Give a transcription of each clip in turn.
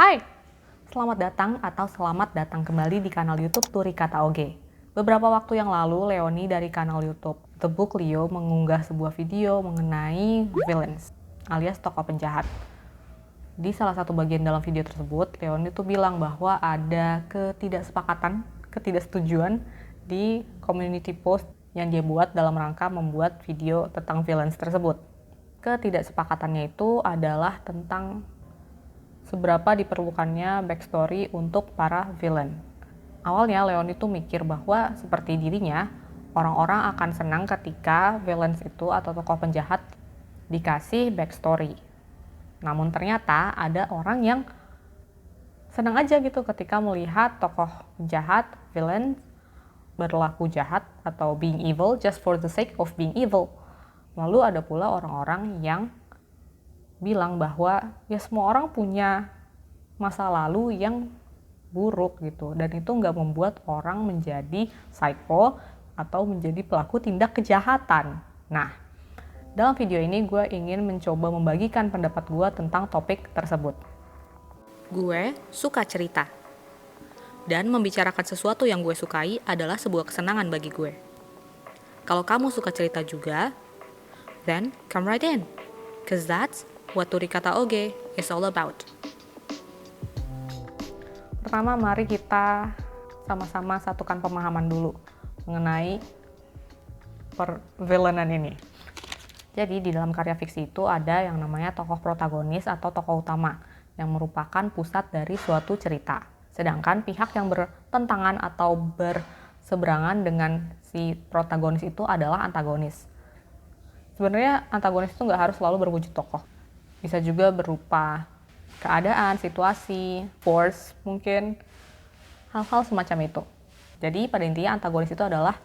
Hai, selamat datang atau selamat datang kembali di kanal YouTube Turi Kata Oge. Beberapa waktu yang lalu, Leoni dari kanal YouTube The Book Leo mengunggah sebuah video mengenai villains, alias tokoh penjahat. Di salah satu bagian dalam video tersebut, Leoni tuh bilang bahwa ada ketidaksetujuan di community post yang dia buat dalam rangka membuat video tentang villains tersebut. Ketidaksepakatannya itu adalah tentang seberapa diperlukannya backstory untuk para villain. Awalnya Leoni tuh mikir bahwa seperti dirinya, orang-orang akan senang ketika villains itu atau tokoh penjahat dikasih backstory. Namun ternyata ada orang yang senang aja gitu ketika melihat tokoh penjahat, villain, berlaku jahat atau being evil just for the sake of being evil. Lalu ada pula orang-orang yang bilang bahwa ya semua orang punya masa lalu yang buruk gitu, dan itu nggak membuat orang menjadi psycho atau menjadi pelaku tindak kejahatan. Nah, dalam video ini gue ingin mencoba membagikan pendapat gue tentang topik tersebut. Gue suka cerita, dan membicarakan sesuatu yang gue sukai adalah sebuah kesenangan bagi gue. Kalau kamu suka cerita juga, then come right in, cause that's what Turi Kata Oge is all about. Pertama, mari kita sama-sama satukan pemahaman dulu mengenai pervillainan ini. Jadi di dalam karya fiksi itu ada yang namanya tokoh protagonis atau tokoh utama yang merupakan pusat dari suatu cerita. Sedangkan pihak yang bertentangan atau berseberangan dengan si protagonis itu adalah antagonis. Sebenarnya antagonis itu nggak harus selalu berwujud tokoh. Bisa juga berupa keadaan, situasi, force, mungkin hal-hal semacam itu. Jadi pada intinya antagonis itu adalah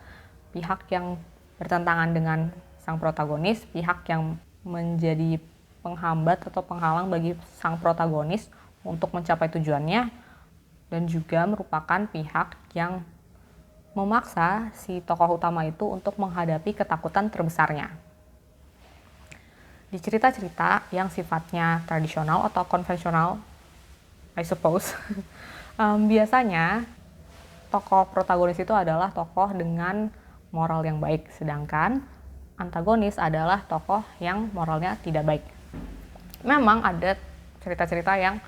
pihak yang bertentangan dengan sang protagonis, pihak yang menjadi penghambat atau penghalang bagi sang protagonis untuk mencapai tujuannya, dan juga merupakan pihak yang memaksa si tokoh utama itu untuk menghadapi ketakutan terbesarnya. Di cerita-cerita yang sifatnya tradisional atau konvensional, I suppose, biasanya tokoh protagonis itu adalah tokoh dengan moral yang baik, sedangkan antagonis adalah tokoh yang moralnya tidak baik. Memang ada cerita-cerita yang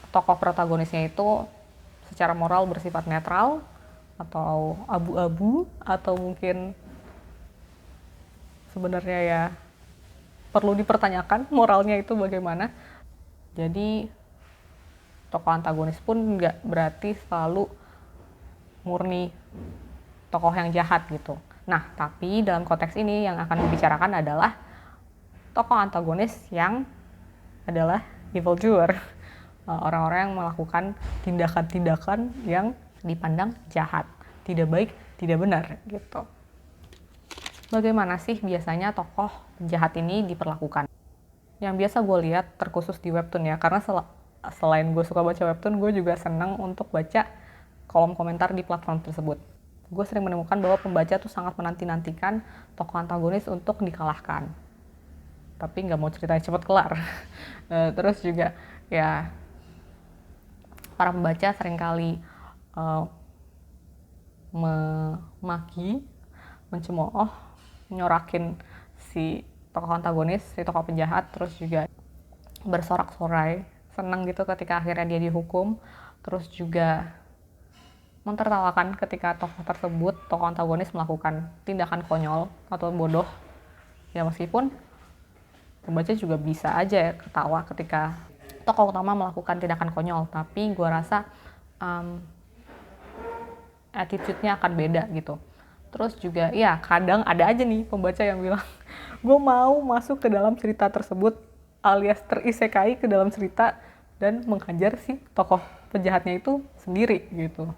tokoh protagonisnya itu secara moral bersifat netral atau abu-abu, atau mungkin sebenarnya ya perlu dipertanyakan moralnya itu bagaimana. Jadi tokoh antagonis pun nggak berarti selalu murni tokoh yang jahat gitu. Nah, tapi dalam konteks ini yang akan dibicarakan adalah tokoh antagonis yang adalah evildoer, orang-orang yang melakukan tindakan-tindakan yang dipandang jahat, tidak baik, tidak benar gitu. Bagaimana sih biasanya tokoh penjahat ini diperlakukan? Yang biasa gue lihat terkhusus di webtoon ya, karena selain gue suka baca webtoon, gue juga senang untuk baca kolom komentar di platform tersebut. Gue sering menemukan bahwa pembaca tuh sangat menanti-nantikan tokoh antagonis untuk dikalahkan, tapi nggak mau ceritanya cepat kelar. Terus juga ya para pembaca seringkali memaki, mencemooh, nyorakin si tokoh antagonis, si tokoh penjahat, terus juga bersorak-sorai, senang gitu ketika akhirnya dia dihukum, terus juga mentertawakan ketika tokoh antagonis melakukan tindakan konyol atau bodoh. Ya meskipun pembaca juga bisa aja ya ketawa ketika tokoh utama melakukan tindakan konyol, tapi gue rasa attitude-nya akan beda gitu. Terus juga ya kadang ada aja nih pembaca yang bilang, gue mau masuk ke dalam cerita tersebut, alias terisekai ke dalam cerita dan menghajar si tokoh penjahatnya itu sendiri gitu.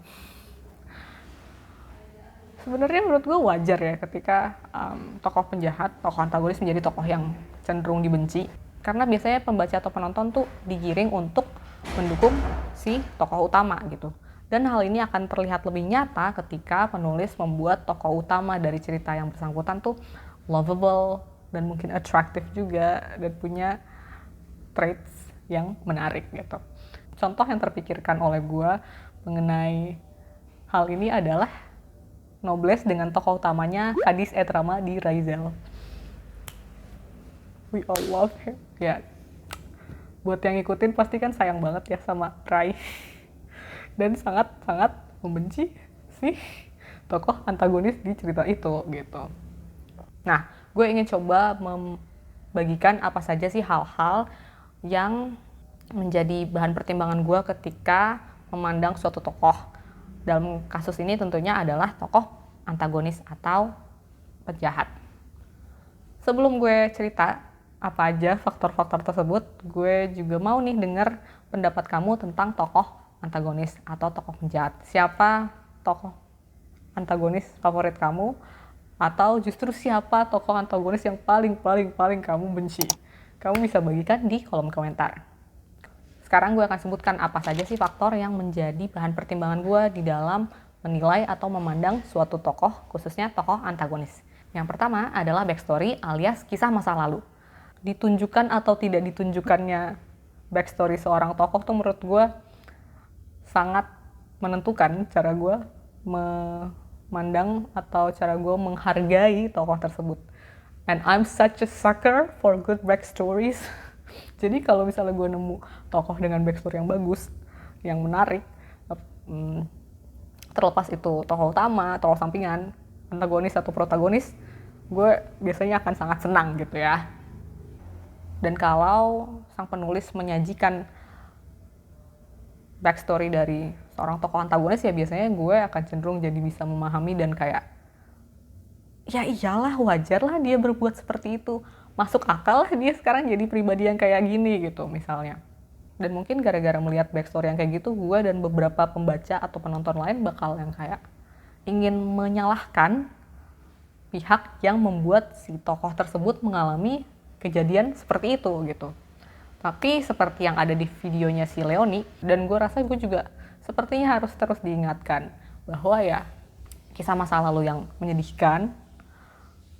Sebenarnya menurut gue wajar ya ketika tokoh penjahat, tokoh antagonis menjadi tokoh yang cenderung dibenci, karena biasanya pembaca atau penonton tuh digiring untuk mendukung si tokoh utama gitu. Dan hal ini akan terlihat lebih nyata ketika penulis membuat tokoh utama dari cerita yang bersangkutan tuh lovable dan mungkin attractive juga, dan punya traits yang menarik gitu. Contoh yang terpikirkan oleh gue mengenai hal ini adalah Noblesse dengan tokoh utamanya Kadis Etrama di Raizel. We all love him. Ya, buat yang ngikutin pasti kan sayang banget ya sama Rai. Dan sangat-sangat membenci si tokoh antagonis di cerita itu gitu. Nah, gue ingin coba membagikan apa saja sih hal-hal yang menjadi bahan pertimbangan gue ketika memandang suatu tokoh. Dalam kasus ini tentunya adalah tokoh antagonis atau penjahat. Sebelum gue cerita apa aja faktor-faktor tersebut, gue juga mau nih denger pendapat kamu tentang tokoh antagonis atau tokoh penjahat. Siapa tokoh antagonis favorit kamu? Atau justru siapa tokoh antagonis yang paling kamu benci? Kamu bisa bagikan di kolom komentar. Sekarang gue akan sebutkan apa saja sih faktor yang menjadi bahan pertimbangan gue di dalam menilai atau memandang suatu tokoh, khususnya tokoh antagonis. Yang pertama adalah backstory alias kisah masa lalu. Ditunjukkan atau tidak ditunjukkannya backstory seorang tokoh tuh menurut gue sangat menentukan cara gue memandang atau cara gue menghargai tokoh tersebut. And I'm such a sucker for good backstories. Jadi kalau misalnya gue nemu tokoh dengan backstory yang bagus, yang menarik, terlepas itu tokoh utama, tokoh sampingan, antagonis atau protagonis, gue biasanya akan sangat senang gitu ya. Dan kalau sang penulis menyajikan backstory dari seorang tokoh antagonis, ya biasanya gue akan cenderung jadi bisa memahami dan kayak, ya iyalah, wajar lah dia berbuat seperti itu. Masuk akal lah dia sekarang jadi pribadi yang kayak gini gitu misalnya. Dan mungkin gara-gara melihat backstory yang kayak gitu, gue dan beberapa pembaca atau penonton lain bakal yang kayak ingin menyalahkan pihak yang membuat si tokoh tersebut mengalami kejadian seperti itu gitu. Tapi seperti yang ada di videonya si Leoni, dan gue rasa gue juga sepertinya harus terus diingatkan bahwa ya kisah masa lalu yang menyedihkan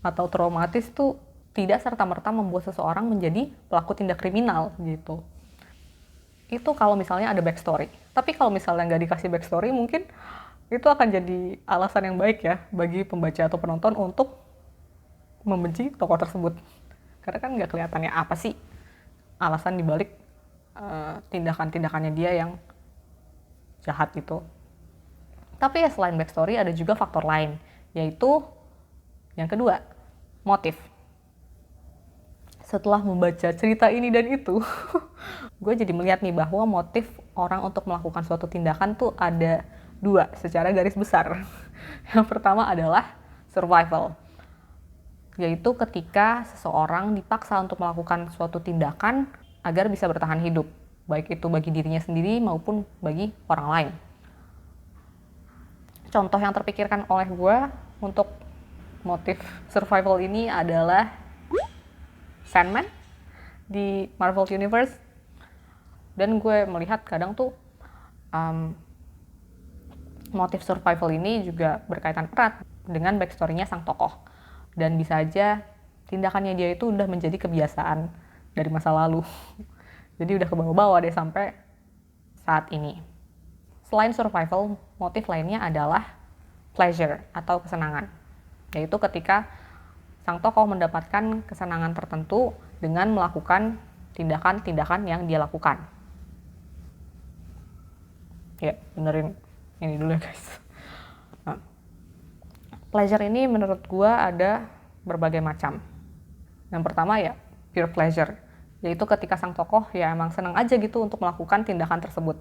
atau traumatis tuh tidak serta-merta membuat seseorang menjadi pelaku tindak kriminal gitu. Itu kalau misalnya ada backstory. Tapi kalau misalnya nggak dikasih backstory, mungkin itu akan jadi alasan yang baik ya bagi pembaca atau penonton untuk membenci tokoh tersebut. Karena kan nggak kelihatannya apa sih alasan dibalik tindakan-tindakannya dia yang jahat itu. Tapi ya selain backstory ada juga faktor lain, yaitu yang kedua, motif. Setelah membaca cerita ini dan itu, gue jadi melihat nih bahwa motif orang untuk melakukan suatu tindakan tuh ada dua secara garis besar. Yang pertama adalah survival, yaitu ketika seseorang dipaksa untuk melakukan suatu tindakan agar bisa bertahan hidup, baik itu bagi dirinya sendiri maupun bagi orang lain. Contoh yang terpikirkan oleh gue untuk motif survival ini adalah Sandman di Marvel Universe. Dan gue melihat kadang tuh motif survival ini juga berkaitan erat dengan backstory-nya sang tokoh. Dan bisa aja tindakannya dia itu udah menjadi kebiasaan dari masa lalu. Jadi udah kebawa-bawa deh sampai saat ini. Selain survival, motif lainnya adalah pleasure atau kesenangan. Yaitu ketika sang tokoh mendapatkan kesenangan tertentu dengan melakukan tindakan-tindakan yang dia lakukan. Ya, benerin ini dulu ya guys. Nah, pleasure ini menurut gue ada berbagai macam. Yang pertama ya pure pleasure, yaitu ketika sang tokoh ya emang senang aja gitu untuk melakukan tindakan tersebut.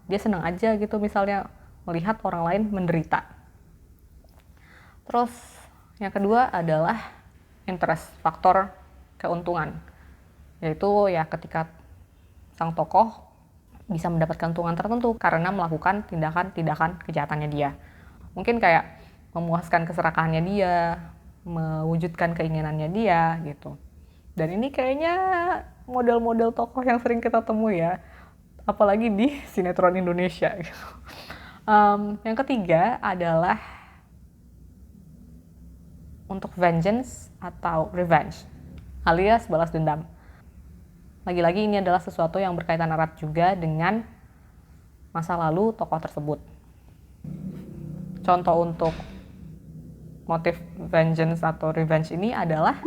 Dia senang aja gitu misalnya melihat orang lain menderita. Terus yang kedua adalah interest, faktor keuntungan, yaitu ya ketika sang tokoh bisa mendapatkan keuntungan tertentu karena melakukan tindakan-tindakan kejahatannya dia. Mungkin kayak memuaskan keserakahannya dia, mewujudkan keinginannya dia gitu. Dan ini kayaknya model-model tokoh yang sering kita temui ya, apalagi di sinetron Indonesia gitu. Yang ketiga adalah untuk vengeance atau revenge, alias balas dendam. Lagi-lagi ini adalah sesuatu yang berkaitan erat juga dengan masa lalu tokoh tersebut. Contoh untuk motif vengeance atau revenge ini adalah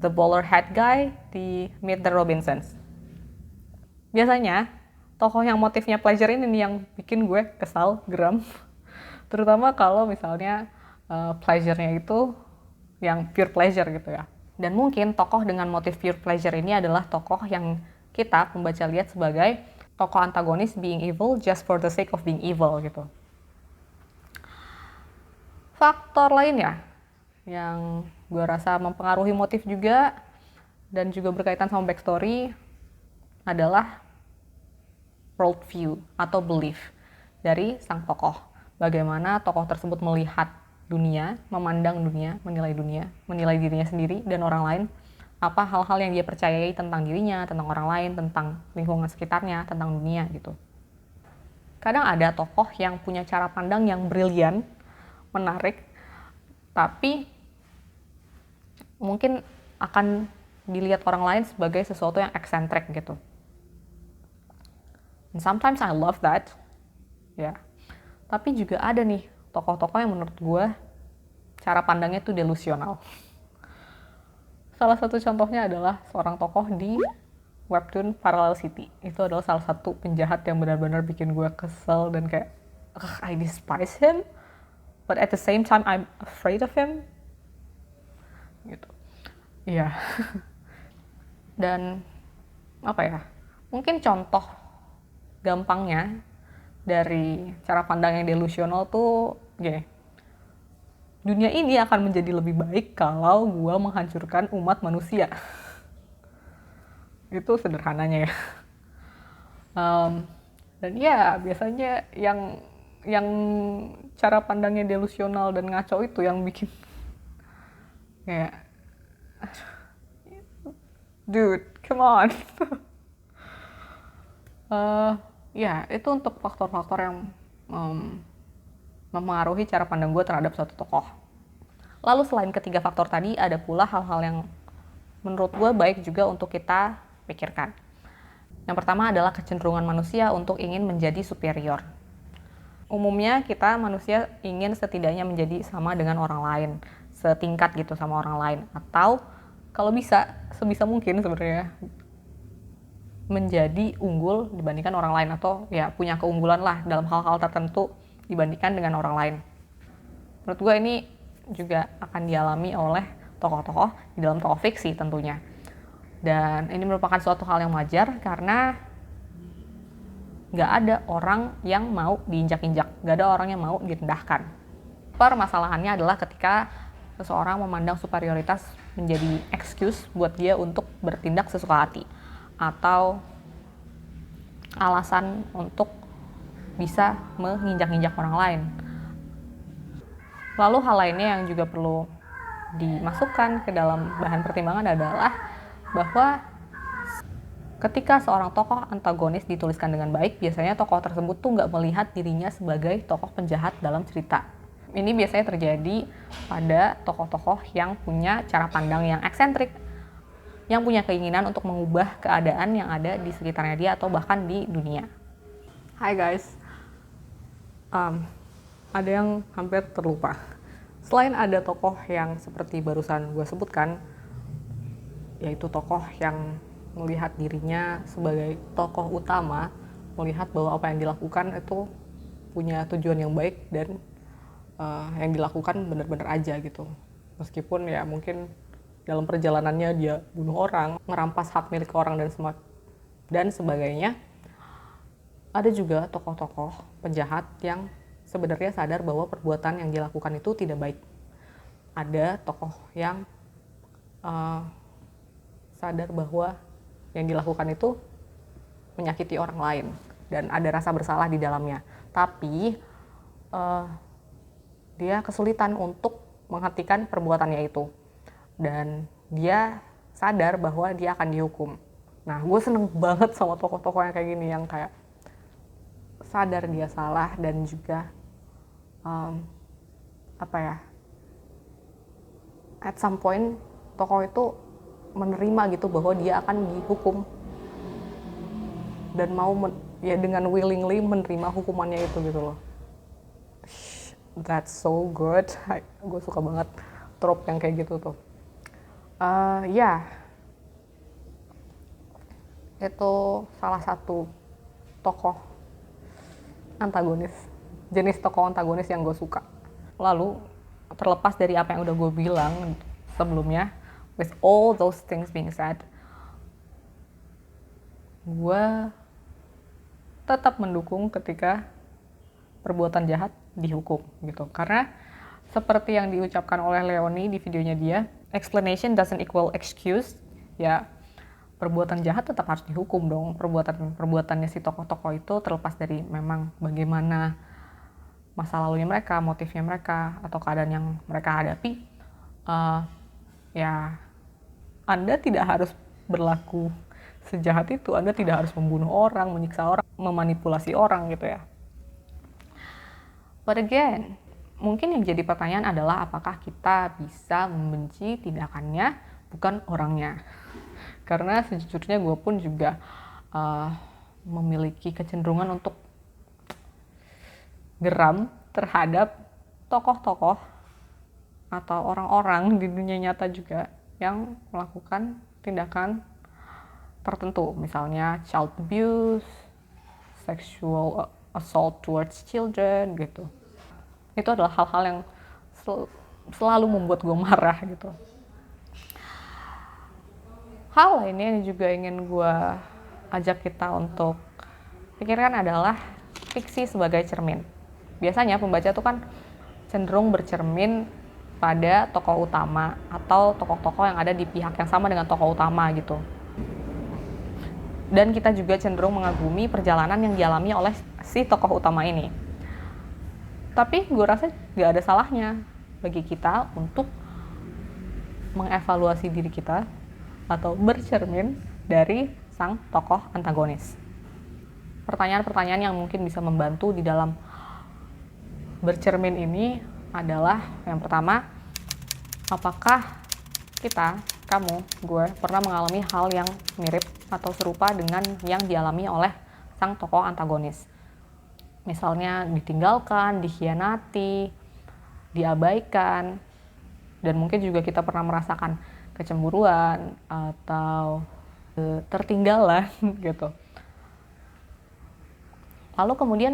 the bowler hat guy di Meet the Robinsons. Biasanya, tokoh yang motifnya pleasure ini nih yang bikin gue kesal, geram. Terutama kalau misalnya pleasure-nya itu yang pure pleasure gitu ya. Dan mungkin tokoh dengan motif pure pleasure ini adalah tokoh yang kita pembaca lihat sebagai tokoh antagonis being evil just for the sake of being evil gitu. Faktor lainnya yang gue rasa mempengaruhi motif juga dan juga berkaitan sama backstory adalah worldview atau belief dari sang tokoh. Bagaimana tokoh tersebut melihat dunia, memandang dunia, menilai dirinya sendiri dan orang lain. Apa hal-hal yang dia percayai tentang dirinya, tentang orang lain, tentang lingkungan sekitarnya, tentang dunia gitu. Kadang ada tokoh yang punya cara pandang yang brilian, menarik, tapi mungkin akan dilihat orang lain sebagai sesuatu yang eksentrik gitu. And sometimes I love that, ya. Tapi juga ada nih tokoh-tokoh yang menurut gue cara pandangnya tuh delusional. Salah satu contohnya adalah seorang tokoh di webtoon Parallel City. Itu adalah salah satu penjahat yang benar-benar bikin gue kesel dan kayak I despise him, but at the same time I'm afraid of him. Gitu. Iya. Dan apa ya? Mungkin contoh gampangnya dari cara pandang yang delusional tuh gini. Dunia ini akan menjadi lebih baik kalau gue menghancurkan umat manusia. Itu sederhananya ya. Dan ya biasanya yang cara pandangnya delusional dan ngaco itu yang bikin kayak dude, come on. Ya, itu untuk faktor-faktor yang mempengaruhi cara pandang gue terhadap suatu tokoh. Lalu selain ketiga faktor tadi, ada pula hal-hal yang menurut gue baik juga untuk kita pikirkan. Yang pertama adalah kecenderungan manusia untuk ingin menjadi superior. Umumnya kita manusia ingin setidaknya menjadi sama dengan orang lain, setingkat gitu sama orang lain. Atau kalau bisa, sebisa mungkin sebenarnya menjadi unggul dibandingkan orang lain atau ya punya keunggulan lah dalam hal-hal tertentu dibandingkan dengan orang lain. Menurut gue ini juga akan dialami oleh tokoh-tokoh di dalam tokoh fiksi tentunya. Dan ini merupakan suatu hal yang wajar karena nggak ada orang yang mau diinjak-injak, nggak ada orang yang mau direndahkan. Permasalahannya adalah ketika seseorang memandang superioritas menjadi excuse buat dia untuk bertindak sesuka hati atau alasan untuk bisa menginjak-injak orang lain. Lalu hal lainnya yang juga perlu dimasukkan ke dalam bahan pertimbangan adalah bahwa ketika seorang tokoh antagonis dituliskan dengan baik, biasanya tokoh tersebut tuh nggak melihat dirinya sebagai tokoh penjahat dalam cerita. Ini biasanya terjadi pada tokoh-tokoh yang punya cara pandang yang eksentrik, yang punya keinginan untuk mengubah keadaan yang ada di sekitarnya dia atau bahkan di dunia. Hai guys, ada yang hampir terlupa. Selain ada tokoh yang seperti barusan gue sebutkan, yaitu tokoh yang melihat dirinya sebagai tokoh utama, melihat bahwa apa yang dilakukan itu punya tujuan yang baik dan yang dilakukan benar-benar aja gitu. Meskipun ya mungkin dalam perjalanannya dia bunuh orang, merampas hak milik orang dan sebagainya. Ada juga tokoh-tokoh penjahat yang sebenarnya sadar bahwa perbuatan yang dilakukan itu tidak baik. Ada tokoh yang sadar bahwa yang dilakukan itu menyakiti orang lain dan ada rasa bersalah di dalamnya. Tapi dia kesulitan untuk menghentikan perbuatannya itu. Dan dia sadar bahwa dia akan dihukum. Nah, gue seneng banget sama tokoh-tokoh yang kayak gini, yang kayak sadar dia salah dan juga at some point tokoh itu menerima gitu bahwa dia akan dihukum dan mau ya dengan willingly menerima hukumannya itu gitu loh. That's so good. Gue suka banget trope yang kayak gitu tuh. Ya, itu salah satu tokoh antagonis, jenis tokoh antagonis yang gue suka. Lalu terlepas dari apa yang udah gue bilang sebelumnya, with all those things being said, gue tetap mendukung ketika perbuatan jahat dihukum gitu. Karena seperti yang diucapkan oleh Leonie di videonya dia, explanation doesn't equal excuse. Ya, perbuatan jahat tetap harus dihukum dong. Perbuatannya si tokoh-tokoh itu terlepas dari memang bagaimana masa lalunya mereka, motifnya mereka, atau keadaan yang mereka hadapi. Ya, Anda tidak harus berlaku sejahat itu. Anda tidak harus membunuh orang, menyiksa orang, memanipulasi orang gitu ya. But again, mungkin yang jadi pertanyaan adalah apakah kita bisa membenci tindakannya, bukan orangnya. Karena sejujurnya gue pun juga memiliki kecenderungan untuk geram terhadap tokoh-tokoh atau orang-orang di dunia nyata juga yang melakukan tindakan tertentu, misalnya child abuse, sexual assault towards children gitu. Itu adalah hal-hal yang selalu membuat gue marah gitu. Hal lainnya yang juga ingin gue ajak kita untuk pikirkan adalah fiksi sebagai cermin. Biasanya pembaca tuh kan cenderung bercermin pada tokoh utama atau tokoh-tokoh yang ada di pihak yang sama dengan tokoh utama gitu. Dan kita juga cenderung mengagumi perjalanan yang dialami oleh si tokoh utama ini. Tapi gue rasa gak ada salahnya bagi kita untuk mengevaluasi diri kita atau bercermin dari sang tokoh antagonis. Pertanyaan-pertanyaan yang mungkin bisa membantu di dalam bercermin ini adalah yang pertama, apakah kita, kamu, gue pernah mengalami hal yang mirip atau serupa dengan yang dialami oleh sang tokoh antagonis. Misalnya ditinggalkan, dikhianati, diabaikan, dan mungkin juga kita pernah merasakan kecemburuan atau tertinggalan gitu. Lalu kemudian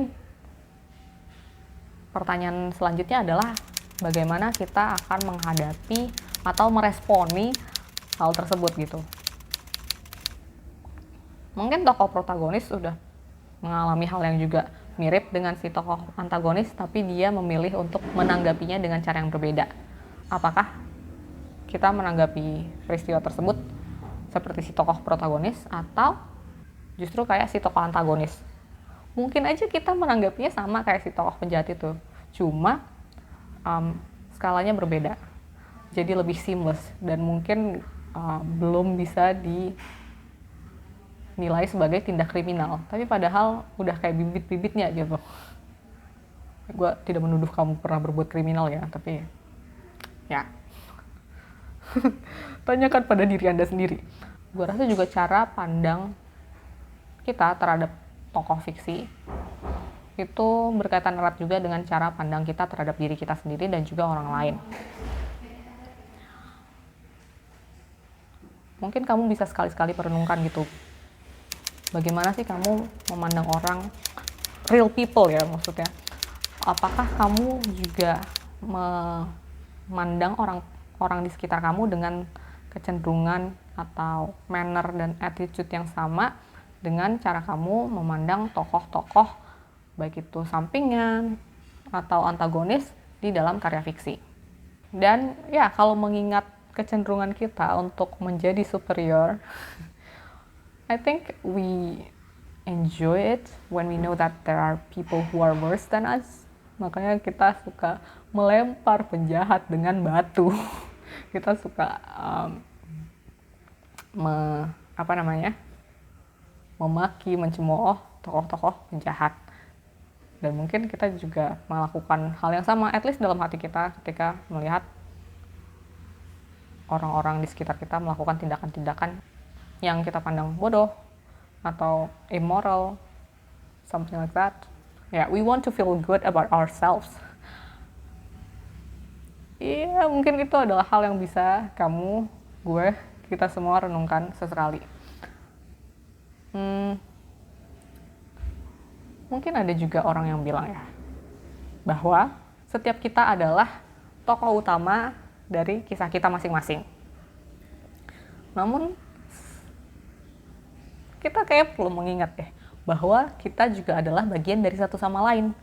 pertanyaan selanjutnya adalah bagaimana kita akan menghadapi atau meresponi hal tersebut gitu. Mungkin tokoh protagonis sudah mengalami hal yang juga mirip dengan si tokoh antagonis, tapi dia memilih untuk menanggapinya dengan cara yang berbeda. Apakah kita menanggapi peristiwa tersebut seperti si tokoh protagonis atau justru kayak si tokoh antagonis? Mungkin aja kita menanggapinya sama kayak si tokoh penjahat itu, cuma skalanya berbeda, jadi lebih seamless dan mungkin belum bisa dinilai sebagai tindak kriminal, tapi padahal udah kayak bibit-bibitnya gitu. Gue tidak menuduh kamu pernah berbuat kriminal ya, tapi ya tanyakan pada diri Anda sendiri. Gue rasa juga cara pandang kita terhadap tokoh fiksi itu berkaitan erat juga dengan cara pandang kita terhadap diri kita sendiri dan juga orang lain. Mungkin kamu bisa sekali-sekali perenungkan gitu, bagaimana sih kamu memandang orang, real people ya maksudnya. Apakah kamu juga memandang orang di sekitar kamu dengan kecenderungan atau manner dan attitude yang sama dengan cara kamu memandang tokoh-tokoh baik itu sampingan atau antagonis di dalam karya fiksi. Dan ya, kalau mengingat kecenderungan kita untuk menjadi superior, I think we enjoy it when we know that there are people who are worse than us. Makanya kita suka melempar penjahat dengan batu. Kita suka memaki, mencemooh tokoh-tokoh penjahat. Dan mungkin kita juga melakukan hal yang sama, at least dalam hati kita, ketika melihat orang-orang di sekitar kita melakukan tindakan-tindakan yang kita pandang bodoh, atau immoral, something like that. Yeah, we want to feel good about ourselves. Iya, mungkin itu adalah hal yang bisa kamu, gue, kita semua renungkan sesekali. Mungkin ada juga orang yang bilang ya, bahwa setiap kita adalah tokoh utama dari kisah kita masing-masing. Namun, kita kayak perlu mengingat deh, bahwa kita juga adalah bagian dari satu sama lain.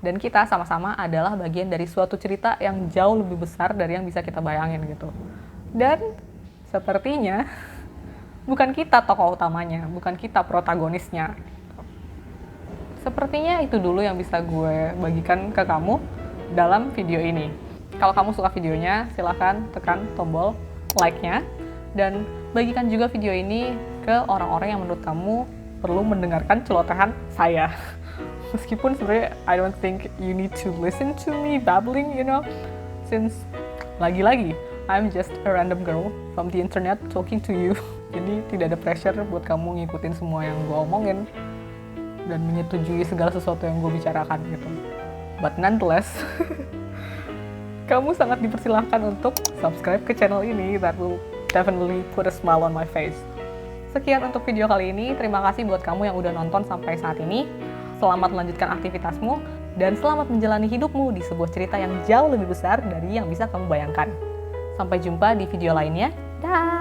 Dan kita sama-sama adalah bagian dari suatu cerita yang jauh lebih besar dari yang bisa kita bayangin gitu. Dan sepertinya, bukan kita tokoh utamanya, bukan kita protagonisnya. Sepertinya itu dulu yang bisa gue bagikan ke kamu dalam video ini. Kalau kamu suka videonya, silahkan tekan tombol like-nya. Dan bagikan juga video ini ke orang-orang yang menurut kamu perlu mendengarkan celotehan saya. Meskipun sebenarnya I don't think you need to listen to me babbling, since lagi-lagi I'm just a random girl from the internet talking to you. Jadi tidak ada pressure buat kamu ngikutin semua yang gue omongin dan menyetujui segala sesuatu yang gue bicarakan gitu. But nonetheless, kamu sangat dipersilahkan untuk subscribe ke channel ini. That will definitely put a smile on my face. Sekian untuk video kali ini. Terima kasih buat kamu yang udah nonton sampai saat ini. Selamat melanjutkan aktivitasmu dan selamat menjalani hidupmu di sebuah cerita yang jauh lebih besar dari yang bisa kamu bayangkan. Sampai jumpa di video lainnya. Dah.